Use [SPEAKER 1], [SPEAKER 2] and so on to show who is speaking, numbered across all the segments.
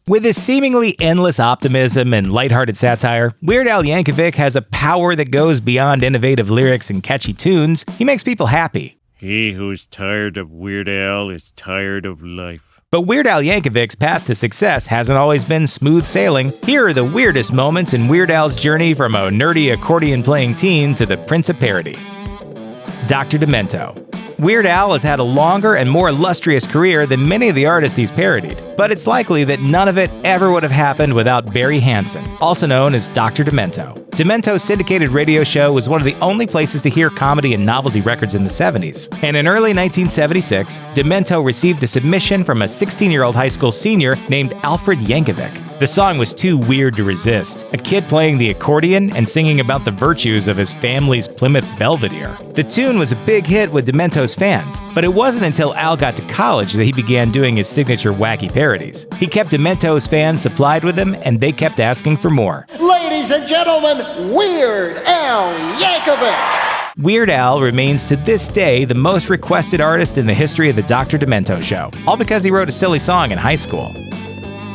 [SPEAKER 1] With his seemingly endless optimism and lighthearted satire, Weird Al Yankovic has a power that goes beyond innovative lyrics and catchy tunes. He makes people happy.
[SPEAKER 2] He who's tired of Weird Al is tired of life.
[SPEAKER 1] But Weird Al Yankovic's path to success hasn't always been smooth sailing. Here are the weirdest moments in Weird Al's journey from a nerdy accordion-playing teen to the Prince of Parody. Dr. Demento. Weird Al has had a longer and more illustrious career than many of the artists he's parodied, but it's likely that none of it ever would have happened without Barry Hansen, also known as Dr. Demento. Demento's syndicated radio show was one of the only places to hear comedy and novelty records in the 70s. And in early 1976, Demento received a submission from a 16-year-old high school senior named Alfred Yankovic. The song was too weird to resist, a kid playing the accordion and singing about the virtues of his family's Plymouth Belvedere. The tune was a big hit with Demento's fans, but it wasn't until Al got to college that he began doing his signature wacky parodies. He kept Demento's fans supplied with him, and they kept asking for more.
[SPEAKER 3] Ladies and gentlemen, Weird Al Yankovic!
[SPEAKER 1] Weird Al remains to this day the most requested artist in the history of the Dr. Demento show, all because he wrote a silly song in high school.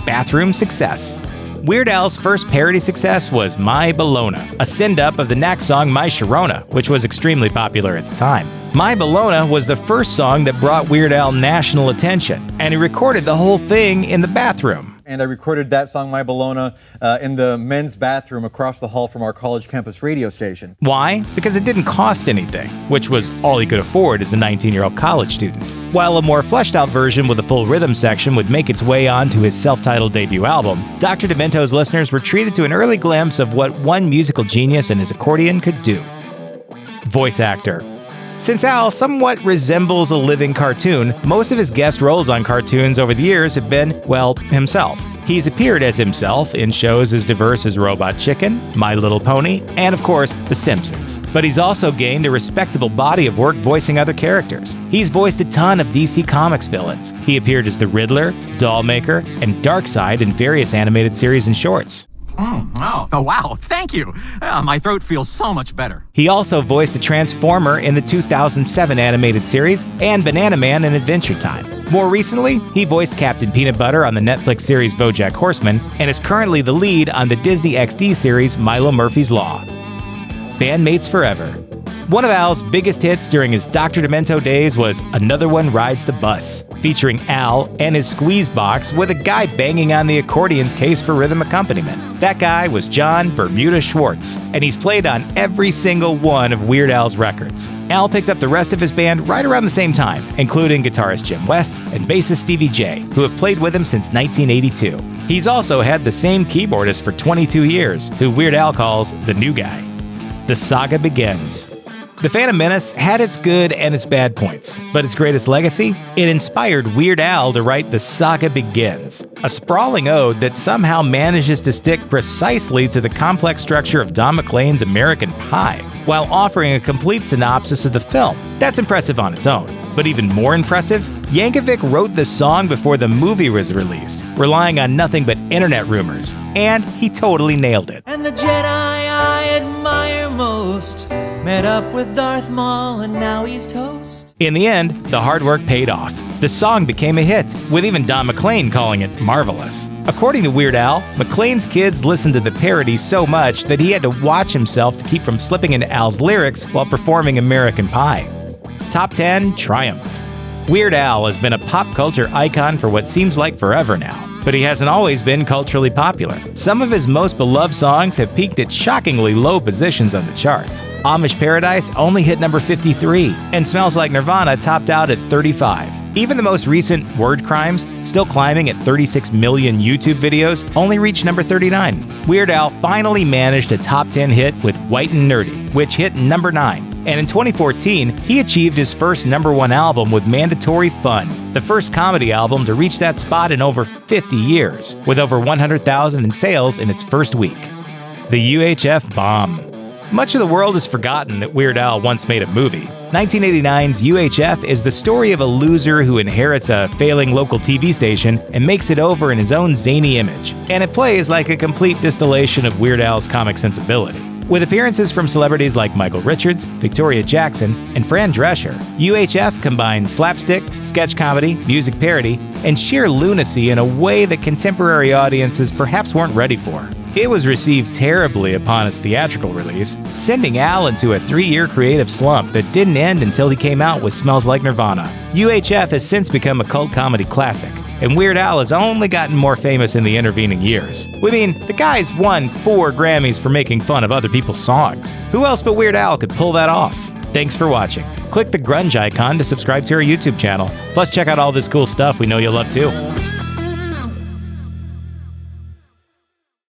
[SPEAKER 1] Bathroom success. Weird Al's first parody success was My Bologna, a send-up of the Knack song My Sharona, which was extremely popular at the time. My Bologna was the first song that brought Weird Al national attention, and he recorded the whole thing in the bathroom.
[SPEAKER 4] And I recorded that song, My Bologna, in the men's bathroom across the hall from our college campus radio station.
[SPEAKER 1] Why? Because it didn't cost anything, which was all he could afford as a 19-year-old college student. While a more fleshed-out version with a full rhythm section would make its way onto his self-titled debut album, Dr. Demento's listeners were treated to an early glimpse of what one musical genius and his accordion could do. Voice actor. Since Al somewhat resembles a living cartoon, most of his guest roles on cartoons over the years have been, well, himself. He's appeared as himself in shows as diverse as Robot Chicken, My Little Pony, and of course, The Simpsons. But he's also gained a respectable body of work voicing other characters. He's voiced a ton of DC Comics villains. He appeared as the Riddler, Dollmaker, and Darkseid in various animated series and shorts.
[SPEAKER 5] Oh, wow, thank you. My throat feels so much better.
[SPEAKER 1] He also voiced a Transformer in the 2007 animated series and Banana Man in Adventure Time. More recently, he voiced Captain Peanut Butter on the Netflix series BoJack Horseman and is currently the lead on the Disney XD series Milo Murphy's Law. Bandmates Forever. One of Al's biggest hits during his Dr. Demento days was Another One Rides the Bus, featuring Al and his squeeze box with a guy banging on the accordion's case for rhythm accompaniment. That guy was John Bermuda Schwartz, and he's played on every single one of Weird Al's records. Al picked up the rest of his band right around the same time, including guitarist Jim West and bassist Stevie J, who have played with him since 1982. He's also had the same keyboardist for 22 years, who Weird Al calls the new guy. The Saga Begins. The Phantom Menace had its good and its bad points, but its greatest legacy? It inspired Weird Al to write The Saga Begins, a sprawling ode that somehow manages to stick precisely to the complex structure of Don McLean's American Pie, while offering a complete synopsis of the film. That's impressive on its own. But even more impressive, Yankovic wrote the song before the movie was released, relying on nothing but internet rumors, and he totally nailed it.
[SPEAKER 6] And the Jedi I admire most met up with Darth Maul and now he's toast.
[SPEAKER 1] In the end, the hard work paid off. The song became a hit, with even Don McLean calling it marvelous. According to Weird Al, McLean's kids listened to the parody so much that he had to watch himself to keep from slipping into Al's lyrics while performing American Pie. Top 10 Triumph. Weird Al has been a pop culture icon for what seems like forever now, but he hasn't always been culturally popular. Some of his most beloved songs have peaked at shockingly low positions on the charts. Amish Paradise only hit number 53, and Smells Like Nirvana topped out at 35. Even the most recent Word Crimes, still climbing at 36 million YouTube videos, only reached number 39. Weird Al finally managed a top 10 hit with White and Nerdy, which hit number 9. And in 2014, he achieved his first #1 album with Mandatory Fun, the first comedy album to reach that spot in over 50 years, with over 100,000 in sales in its first week. The UHF Bomb. Much of the world has forgotten that Weird Al once made a movie. 1989's UHF is the story of a loser who inherits a failing local TV station and makes it over in his own zany image, and it plays like a complete distillation of Weird Al's comic sensibility. With appearances from celebrities like Michael Richards, Victoria Jackson, and Fran Drescher, UHF combined slapstick, sketch comedy, music parody, and sheer lunacy in a way that contemporary audiences perhaps weren't ready for. It was received terribly upon its theatrical release, sending Al into a 3-year creative slump that didn't end until he came out with Smells Like Nirvana. UHF has since become a cult comedy classic, and Weird Al has only gotten more famous in the intervening years. We mean, the guy's won 4 Grammys for making fun of other people's songs. Who else but Weird Al could pull that off? Thanks for watching. Click the grunge icon to subscribe to our YouTube channel. Plus, check out all this cool stuff we know you'll love too.